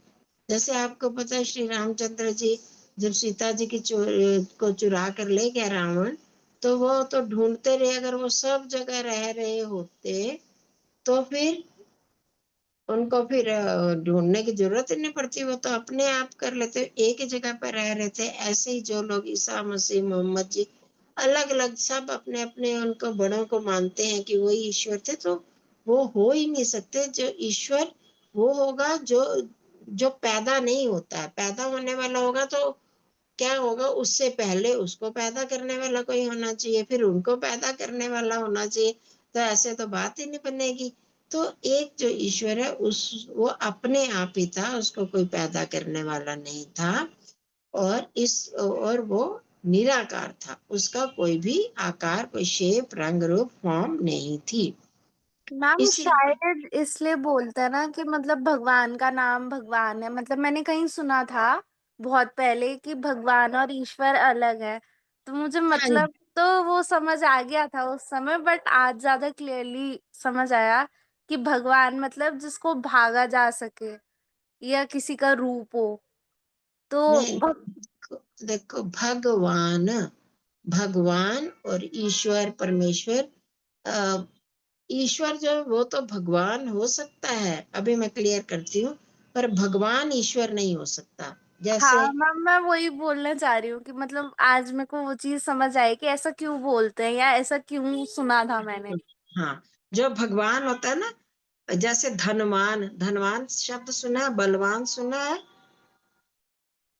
Speaker 1: जैसे आपको पता है श्री रामचंद्र जी जब सीता जी की को चुरा कर ले गया रावण, तो वो तो ढूंढते रहे। अगर वो सब जगह रह रहे होते तो फिर उनको फिर ढूंढने की जरूरत ही नहीं पड़ती, वो तो अपने आप कर लेते, एक ही जगह पर रह रहे थे। ऐसे ही जो लोग ईसा मसीह, मोहम्मद जी, अलग अलग सब अपने अपने उनको बड़ों को मानते हैं कि वही ईश्वर थे, तो वो हो ही नहीं सकते। जो ईश्वर वो होगा जो जो पैदा नहीं होता है। पैदा होने वाला होगा तो क्या होगा, उससे पहले उसको पैदा करने वाला कोई होना चाहिए, फिर उनको पैदा करने वाला होना चाहिए। तो ऐसे तो बात ही नहीं बनेगी। तो एक जो ईश्वर है उस वो अपने आप ही था, उसको कोई पैदा करने वाला नहीं था। और वो निराकार था, उसका कोई भी आकार, कोई शेप, रंग, रूप, फॉर्म नहीं थी।
Speaker 3: मैम
Speaker 1: इसीलिए
Speaker 3: शायद इसलिए बोलते हैं ना कि मतलब भगवान का नाम भगवान है, मतलब मैंने कहीं सुना था बहुत पहले कि भगवान और ईश्वर अलग है। तो मुझे
Speaker 1: हाँ,
Speaker 3: मतलब तो वो समझ आ गया था उस समय, बट आज ज्यादा क्लियरली समझ आया कि भगवान मतलब जिसको भागा जा सके या किसी का रूप हो। तो
Speaker 1: नहीं, देखो भगवान, भगवान और ईश्वर परमेश्वर, ईश्वर जो वो तो भगवान हो सकता है, अभी मैं क्लियर करती हूँ, पर भगवान ईश्वर नहीं हो सकता। जैसे
Speaker 3: हाँ मैम, मैं वही बोलना चाह रही हूँ कि मतलब आज मेरे को वो चीज समझ आई कि ऐसा क्यों बोलते हैं या ऐसा क्यों सुना था मैंने।
Speaker 1: हाँ, जो भगवान होता है ना, जैसे धनवान, धनवान शब्द सुना है, बलवान सुना है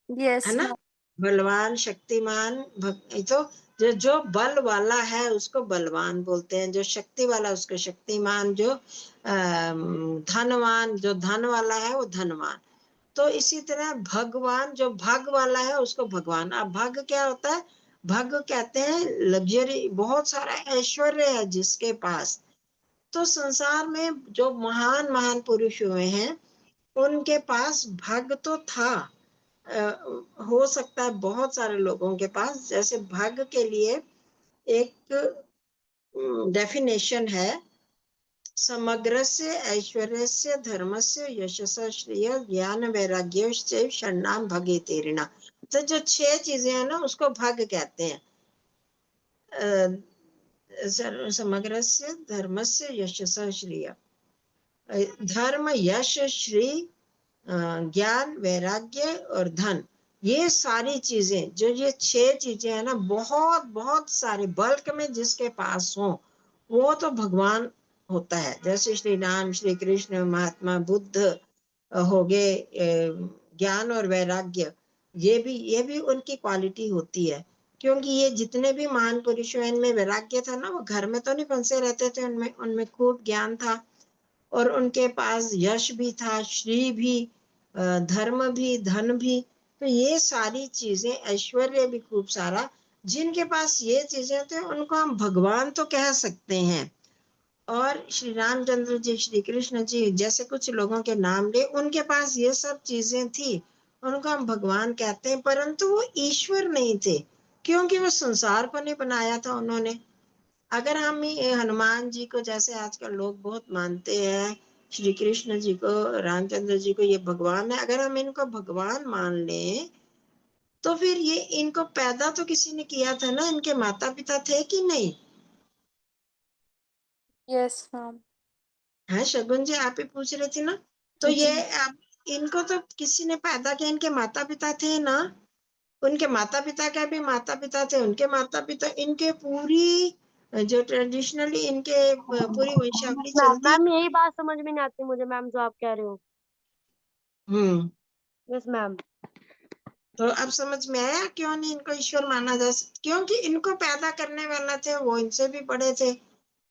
Speaker 3: यस
Speaker 1: ना,
Speaker 3: मैम।
Speaker 1: बलवान, शक्तिमान, तो जो जो बल वाला है उसको बलवान बोलते हैं, जो शक्ति वाला उसको शक्तिमान, जो धनवान, जो धन वाला है वो धनवान। तो इसी तरह भगवान जो भग वाला है उसको भगवान। अब भग क्या होता है? भग कहते हैं लग्जरी, बहुत सारा ऐश्वर्य है जिसके पास। तो संसार में जो महान महान पुरुष हुए हैं उनके पास भग तो था। हो सकता है बहुत सारे लोगों के पास, जैसे भाग्य के लिए एक डेफिनेशन है, समग्रस्य ऐश्वर्यस्य धर्मस्य यशस्य श्रेय ज्ञान वैराग्य षण्णाम भगेतेरिणा। तो जो 6 चीजें हैं ना उसको भाग्य कहते हैं। समग्रस्य धर्मस्य यशस्य श्रेय, धर्म, यश, श्री, ज्ञान, वैराग्य और धन, ये सारी चीजें, जो ये 6 चीजें हैं ना, बहुत बहुत सारे बल्क में जिसके पास हो वो तो भगवान होता है। जैसे श्री राम, श्री कृष्ण, महात्मा बुद्ध हो गए, ज्ञान और वैराग्य, ये भी उनकी क्वालिटी होती है। क्योंकि ये जितने भी महान पुरुषों हैं इनमें वैराग्य था ना, वो घर में तो नहीं फंसे रहते थे, उनमें उनमें खूब ज्ञान था और उनके पास यश भी था, श्री भी, धर्म भी, धन भी। तो ये सारी चीजें, ऐश्वर्य भी खूब सारा, जिनके पास ये चीजें थे उनको हम भगवान तो कह सकते हैं। और श्री रामचंद्र जी, श्री कृष्ण जी जैसे कुछ लोगों के नाम ले, उनके पास ये सब चीजें थी, उनको हम भगवान कहते हैं, परंतु वो ईश्वर नहीं थे, क्योंकि वो संसार को नहीं बनाया था उन्होंने। अगर हम ये हनुमान जी को, जैसे आजकल लोग बहुत मानते हैं, श्री कृष्ण जी को, रामचंद्र जी को ये भगवान है, अगर हम इनको भगवान मान लें तो फिर ये इनको पैदा तो किसी ने किया था ना, इनके माता पिता थे कि नहीं?
Speaker 3: Yes ma'am.
Speaker 1: है शगुन जी, आप ही पूछ रहे थे ना। तो
Speaker 3: जी।
Speaker 1: ये आप, इनको तो किसी ने पैदा किया, इनके माता पिता थे ना, उनके माता पिता के भी माता पिता थे, उनके माता पिता, इनके पूरी जो ट्रेडिशनली इनके पूरी वंशावली
Speaker 2: मैम
Speaker 1: चलती
Speaker 2: मैम यही बात समझ में नहीं आती मुझे मैम, जो आप कह रहे हो।
Speaker 1: है।
Speaker 2: Yes ma'am.
Speaker 1: तो अब समझ में आया क्यों नहीं इनको ईश्वर माना जा सकता? क्योंकि इनको पैदा करने वाला थे वो इनसे भी बड़े थे,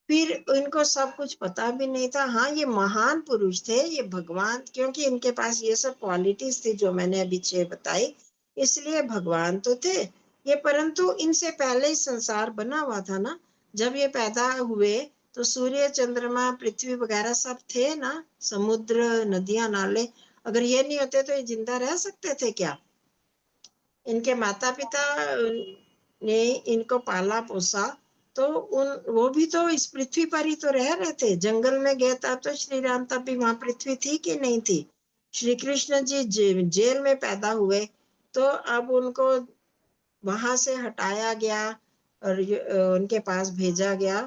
Speaker 1: फिर इनको सब कुछ पता भी नहीं था। हाँ, ये महान पुरुष थे, ये भगवान, क्योंकि इनके पास ये सब क्वालिटीज थी जो मैंने अभी 6 बताई, इसलिए भगवान तो थे ये। परंतु इनसे पहले ही संसार बना हुआ था ना, जब ये पैदा हुए तो सूर्य, चंद्रमा, पृथ्वी वगैरह सब थे ना, समुद्र, नदियां, नाले। अगर ये नहीं होते तो ये जिंदा रह सकते थे क्या? इनके माता पिता ने इनको पाला पोसा, तो वो भी तो इस पृथ्वी पर ही तो रह रहे थे। जंगल में गए तब तो श्री राम, तब भी वहां पृथ्वी थी कि नहीं थी? श्री कृष्ण जी जेल में पैदा हुए, तो अब उनको वहां से हटाया गया और उनके पास भेजा गया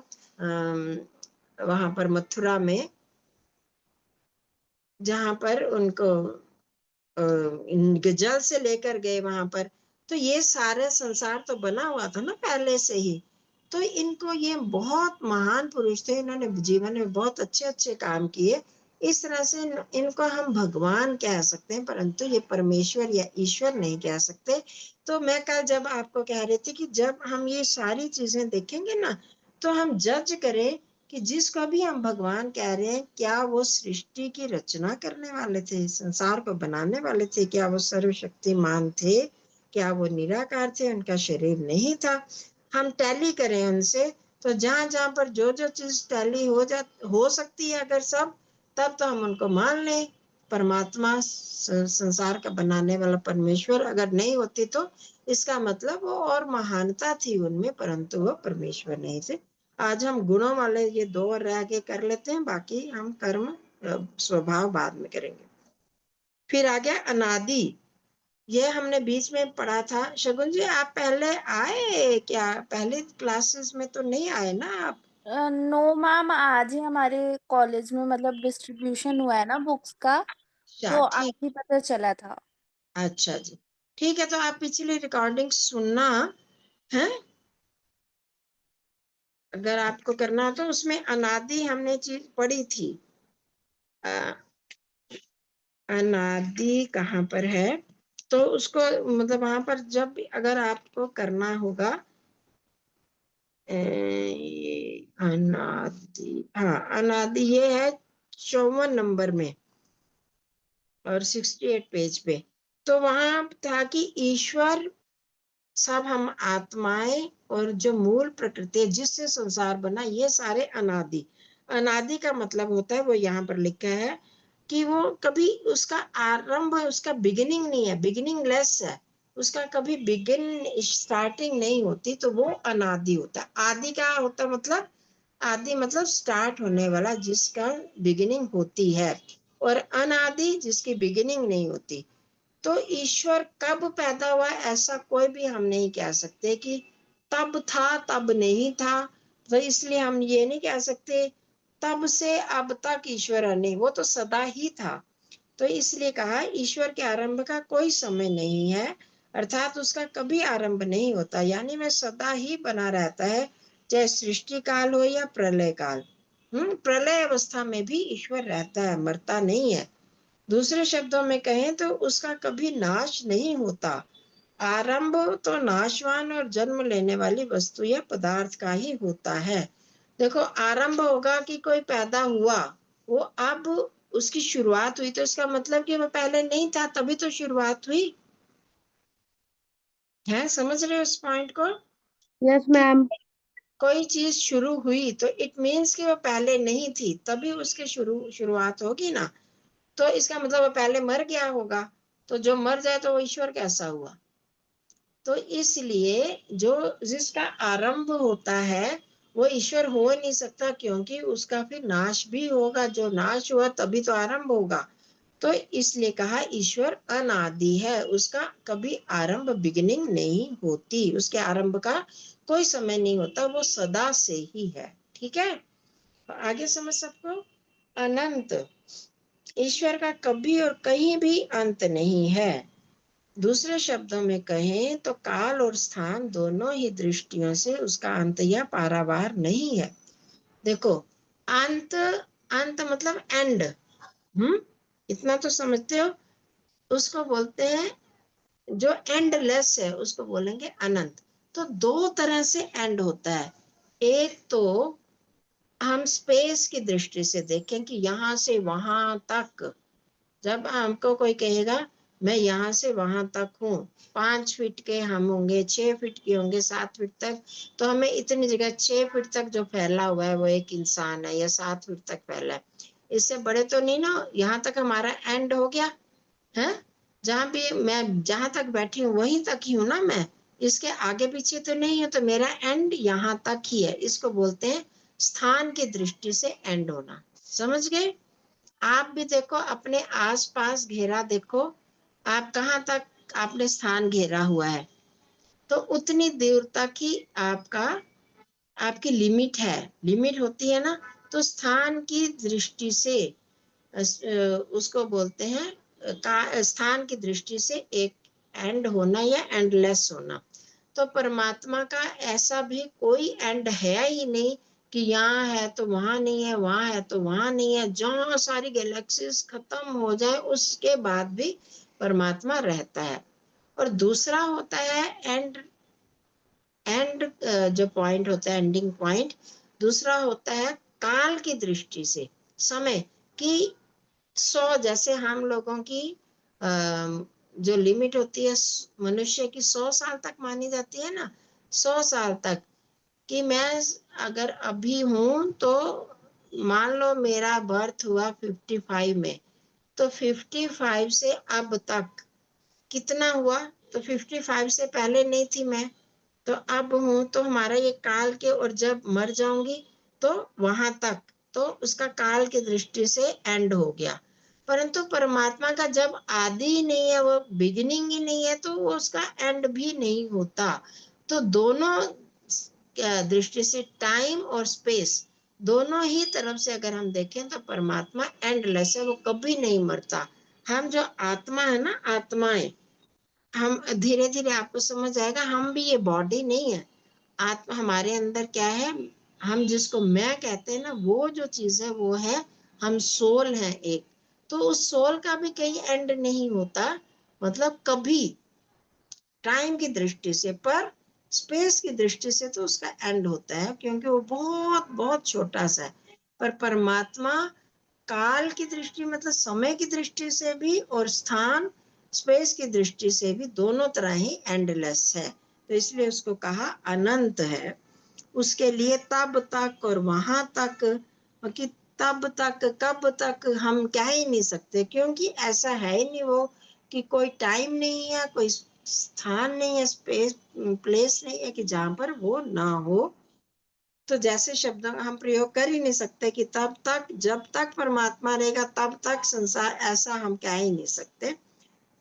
Speaker 1: वहां पर मथुरा में, जहां पर उनको जल से लेकर गए वहां पर। तो ये सारे संसार तो बना हुआ था ना पहले से ही। तो इनको, ये बहुत महान पुरुष थे, इन्होंने जीवन में बहुत अच्छे अच्छे काम किए। इस तरह से इनको हम भगवान कह सकते हैं, परंतु ये परमेश्वर या ईश्वर नहीं कह सकते। तो मैं कल जब आपको कह रही थी कि जब हम ये सारी चीजें देखेंगे ना, तो हम जज करें कि जिसको भी हम भगवान कह रहे हैं, क्या वो सृष्टि की रचना करने वाले थे, संसार को बनाने वाले थे? क्या वो सर्वशक्तिमान थे? क्या वो निराकार थे, उनका शरीर नहीं था? हम टैली करें उनसे, तो जहां जहां पर जो जो चीज टैली हो सकती है अगर सब, तब तो हम उनको मान लें। परमात्मा संसार का बनाने वाला परमेश्वर अगर नहीं होती तो इसका मतलब वो और महानता थी उनमें, परंतु वो परमेश्वर नहीं थे। आज हम गुणों वाले ये 2 और आगे कर लेते हैं, बाकी हम कर्म स्वभाव बाद में करेंगे। फिर आ गया अनादि, ये हमने बीच में पढ़ा था। शगुन जी आप पहले आए क्या? पहले क्लासेस में तो नहीं आए ना आप?
Speaker 3: नो मैम, आज ही हमारे कॉलेज में मतलब डिस्ट्रीब्यूशन हुआ है ना बुक्स का,
Speaker 1: अच्छा
Speaker 3: तो आज
Speaker 1: ठीक,
Speaker 3: ही पता चला था।
Speaker 1: अच्छा जी ठीक है। तो आप पिछली रिकॉर्डिंग सुनना है, अगर आपको करना हो तो। उसमें अनादि हमने चीज पढ़ी थी। अनादि कहाँ पर है? तो उसको मतलब वहां पर जब भी अगर आपको करना होगा, अनादि, हाँ अनादि ये है 54 नंबर में और 68 पेज पे। तो वहां था कि ईश्वर, सब हम आत्माएं और जो मूल प्रकृति है जिससे संसार बना, ये सारे अनादि। अनादि का मतलब होता है, वो यहाँ पर लिखा है कि वो कभी उसका आरंभ, उसका बिगिनिंग नहीं है, बिगिनिंग लेस है, उसका कभी स्टार्टिंग नहीं होती, तो वो अनादि होता है। आदि का होता मतलब, आदि मतलब स्टार्ट होने वाला, जिसका बिगिनिंग होती है, और अनादि जिसकी बिगिनिंग नहीं होती। तो ईश्वर कब पैदा हुआ ऐसा कोई भी हम नहीं कह सकते कि तब था तब नहीं था। तो इसलिए हम ये नहीं कह सकते तब से अब तक ईश्वर है, नहीं, वो तो सदा ही था। तो इसलिए कहा ईश्वर के आरंभ का कोई समय नहीं है, अर्थात उसका कभी आरंभ नहीं होता, यानी वह सदा ही बना रहता है, चाहे सृष्टि काल हो या प्रलय काल। प्रलय अवस्था में भी ईश्वर रहता है, मरता नहीं है। दूसरे शब्दों में कहें तो उसका कभी नाश नहीं होता। आरंभ तो नाशवान और जन्म लेने वाली वस्तु या पदार्थ का ही होता है। देखो, आरंभ होगा कि कोई पैदा हुआ, वो अब उसकी शुरुआत हुई, तो इसका मतलब कि वो पहले नहीं था, तभी तो शुरुआत हुई है। समझ रहे हो इस पॉइंट को?
Speaker 2: यस
Speaker 1: कि
Speaker 2: मैम।
Speaker 1: कोई चीज शुरू हुई तो इट मीन्स कि वो पहले नहीं थी, तभी उसकी शुरुआत होगी ना। तो इसका मतलब वो पहले मर गया होगा, तो जो मर जाए तो वो ईश्वर कैसा हुआ? तो इसलिए जो जिसका आरंभ होता है वो ईश्वर हो नहीं सकता, क्योंकि उसका फिर नाश भी होगा, जो नाश हुआ तभी तो आरंभ होगा। तो इसलिए कहा ईश्वर अनादि है, उसका कभी आरंभ बिगिनिंग नहीं होती, उसके आरंभ का कोई समय नहीं होता, वो सदा से ही है। ठीक है, आगे समझ सबको। अनंत, ईश्वर का कभी और कहीं भी अंत नहीं है। दूसरे शब्दों में कहें तो काल और स्थान दोनों ही दृष्टियों से उसका अंत या पारावार नहीं है। देखो, अंत, अंत मतलब एंड, इतना तो समझते हो। उसको बोलते हैं, जो एंडलेस है उसको बोलेंगे अनंत। तो दो तरह से एंड होता है। एक तो हम स्पेस की दृष्टि से देखें कि यहां से वहां तक, जब हमको कोई कहेगा मैं यहाँ से वहां तक हूँ, 5 फीट के हम होंगे, 6 फीट के होंगे, 7 फीट तक, तो हमें इतनी जगह, 6 फीट तक जो फैला हुआ है वो एक इंसान है, या 7 फीट तक फैला है, इससे बड़े तो नहीं ना, यहाँ तक हमारा एंड हो गया है। जहाँ भी मैं जहां तक बैठी हूँ वहीं तक ही हूँ ना मैं, इसके आगे पीछे तो नहीं है, तो मेरा एंड यहाँ तक ही है। इसको बोलते हैं स्थान की दृष्टि से एंड होना। समझ गए? आप भी देखो, अपने आसपास घेरा देखो, आप कहाँ तक आपने स्थान घेरा हुआ है, तो उतनी दूर तक ही आपका, आपकी लिमिट है, लिमिट होती है ना। तो स्थान की दृष्टि से उसको बोलते हैं का स्थान की दृष्टि से एक एंड होना या एंडलेस होना। तो परमात्मा का ऐसा भी कोई एंड है ही नहीं कि यहाँ है तो वहां नहीं है, वहां है तो वहां नहीं है। जहां सारी गैलेक्सीज खत्म हो जाए उसके बाद भी परमात्मा रहता है। और दूसरा होता है एंड, एंड जो पॉइंट होता है, एंडिंग पॉइंट। दूसरा होता है काल की दृष्टि से, समय की। 100, जैसे हम लोगों की जो लिमिट होती है मनुष्य की, 100 साल तक मानी जाती है ना, 100 साल तक। कि मैं अगर अभी हूं तो मान लो मेरा बर्थ हुआ 55 में, तो 55 से अब तक कितना हुआ? तो 55 से पहले नहीं थी मैं, तो अब हूं, तो हमारा ये काल के, और जब मर जाऊंगी तो वहां तक, तो उसका काल की दृष्टि से एंड हो गया। परंतु परमात्मा का जब आदि ही नहीं है, वो बिगिनिंग ही नहीं है, तो वो उसका एंड भी नहीं होता। तो दोनों दृष्टि से, टाइम और स्पेस, दोनों ही तरफ से अगर हम देखें तो परमात्मा एंडलेस है, वो कभी नहीं मरता। हम जो आत्मा है ना, आत्माएं, हम धीरे धीरे आपको समझ आएगा, हम भी ये बॉडी नहीं है। आत्मा हमारे अंदर क्या है, हम जिसको मैं कहते हैं ना, वो जो चीज है वो है, हम सोल हैं एक। तो उस सोल का भी कहीं एंड नहीं होता, मतलब कभी, टाइम की दृष्टि से, पर स्पेस की दृष्टि से तो उसका एंड होता है, क्योंकि वो बहुत बहुत छोटा सा है। पर परमात्मा काल की दृष्टि, मतलब समय की दृष्टि से भी, और स्थान स्पेस की दृष्टि से भी, दोनों तरह ही एंडलेस है। तो इसलिए उसको कहा अनंत है। उसके लिए तब तक और वहां तक, कि तब तक कब तक हम कह ही नहीं सकते, क्योंकि ऐसा है ही नहीं वो, कि कोई टाइम नहीं है, कोई स्थान नहीं है, स्पेस प्लेस नहीं है कि जहां पर वो ना हो। तो जैसे शब्दों का हम प्रयोग कर ही नहीं सकते कि तब तक, जब तक परमात्मा रहेगा तब तक संसार, ऐसा हम कह ही नहीं सकते।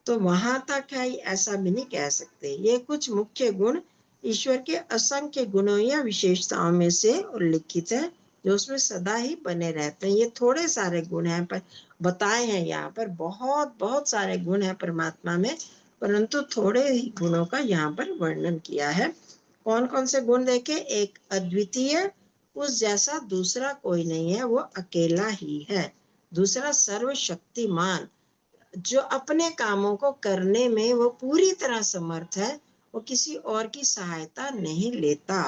Speaker 1: तो वहां तक है, ऐसा भी नहीं कह सकते। ये कुछ मुख्य गुण ईश्वर के असंख्य गुणों या विशेषताओं में से उल्लिखित है, जो उसमें सदा ही बने रहते हैं। ये थोड़े सारे गुण हैं, पर बताए हैं यहाँ पर, बहुत बहुत सारे गुण हैं परमात्मा में, परंतु थोड़े ही गुणों का यहाँ पर वर्णन किया है। कौन कौन से गुण देखे? एक अद्वितीय, उस जैसा दूसरा कोई नहीं है, वो अकेला ही है। दूसरा सर्वशक्तिमान, जो अपने कामों को करने में वो पूरी तरह समर्थ है, वो किसी और की सहायता नहीं लेता।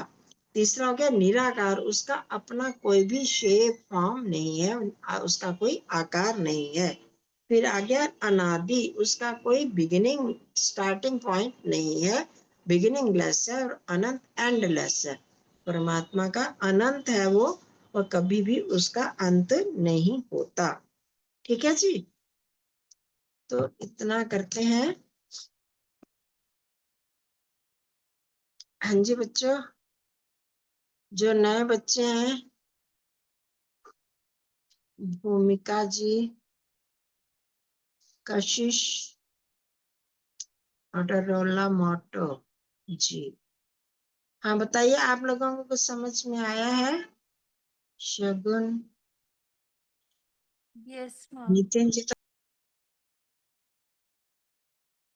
Speaker 1: तीसरा हो गया निराकार, उसका अपना कोई भी शेप फॉर्म नहीं है, उसका कोई आकार नहीं है। फिर आ गया अनादि, उसका कोई बिगिनिंग स्टार्टिंग पॉइंट नहीं है, बिगिनिंग लेस है, और अनंत एंडलेस है। परमात्मा का अनंत है वो, और कभी भी उसका अंत नहीं होता। ठीक है जी, तो इतना करते हैं। हाँ जी बच्चों, जो नए बच्चे हैं, भूमिका जी, कशिश, मोटोरोला मोटो जी, हाँ बताइए, आप लोगों को कुछ समझ में आया है? शगुन,
Speaker 3: यस मैम।
Speaker 1: नितिन जी तो